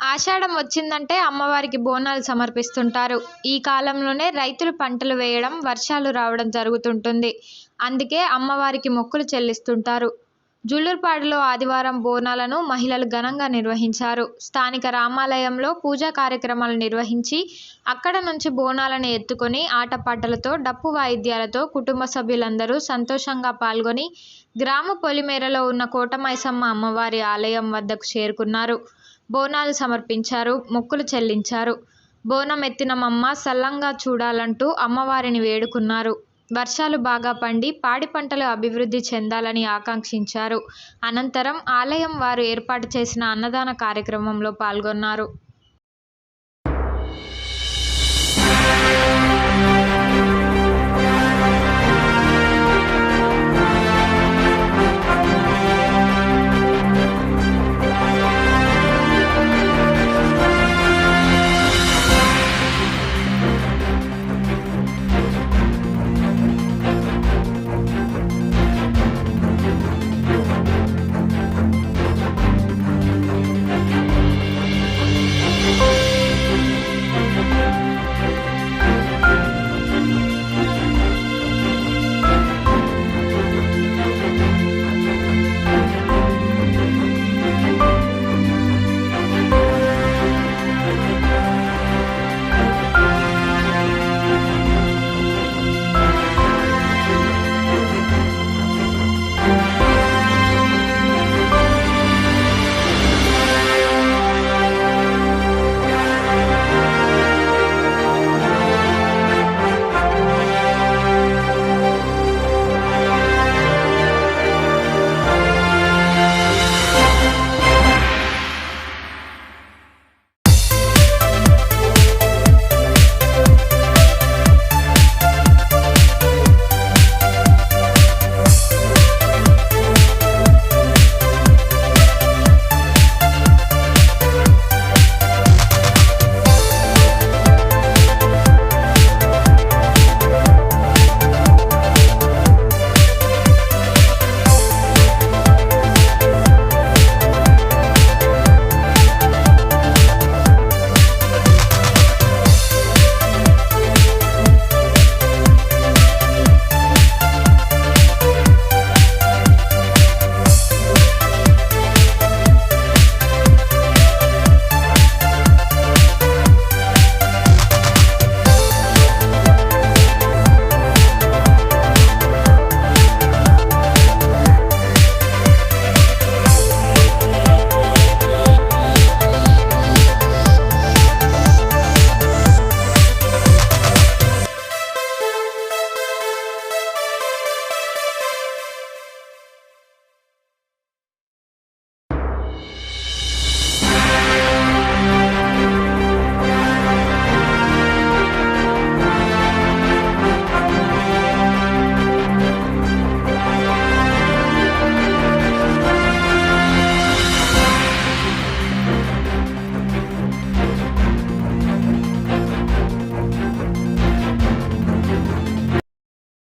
ఆషాఢం వచ్చిందంటే అమ్మవారికి బోనాలు సమర్పిస్తుంటారు. ఈ కాలంలోనే రైతులు పంటలు వేయడం, వర్షాలు రావడం జరుగుతుంటుంది. అందుకే అమ్మవారికి మొక్కులు చెల్లిస్తుంటారు. జుల్లూరుపాడులో ఆదివారం బోనాలను మహిళలు ఘనంగా నిర్వహించారు. స్థానిక రామాలయంలో పూజా కార్యక్రమాలు నిర్వహించి అక్కడ నుంచి బోనాలను ఎత్తుకొని ఆటపాటలతో, డప్పు వాయిద్యాలతో కుటుంబ సభ్యులందరూ సంతోషంగా పాల్గొని గ్రామ పొలిమేరలో ఉన్న కోటమైసమ్మ అమ్మవారి ఆలయం వద్దకు చేరుకున్నారు. బోనాలు సమర్పించారు, మొక్కులు చెల్లించారు. బోనం ఎత్తినమమ్మ సల్లంగా చూడాలంటూ అమ్మవారిని వేడుకున్నారు. వర్షాలు బాగా పండి పాడి పంటలు అభివృద్ధి చెందాలని ఆకాంక్షించారు. అనంతరం ఆలయం వారు ఏర్పాటు చేసిన అన్నదాన కార్యక్రమంలో పాల్గొన్నారు.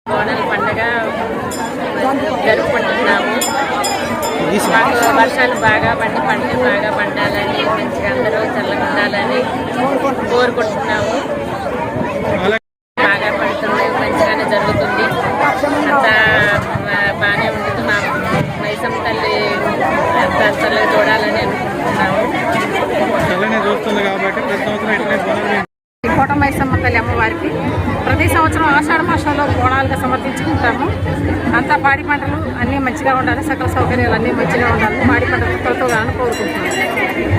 బోనాల పండుగ జరుపుకుంటున్నాము. వర్షాలు బాగా పండి పంటలు బాగా పండాలని, మంచిగా అందరూ చల్లగా ఉండాలని కోరుకుంటున్నాము. బాగా పడుతుంది, మంచిగానే జరుగుతుంది, అంతా బాగానే ఉంటుంది. మా మైసమ్మ తల్లి అంతా చల్లగా చూడాలని అనుకుంటున్నాము. కోటమైసమ్మ తల్లి అమ్మవారికి ప్రతి సంవత్సరం ఆషాఢ మాసంలో బోనాలుగా సమర్పించుకుంటాము. అంతా పాడి పంటలు అన్నీ మంచిగా ఉండాలి, సకల సౌకర్యాలు అన్నీ మంచిగా ఉండాలి, పాడి పంటలు కొలతగా కోరుకుంటున్నాము.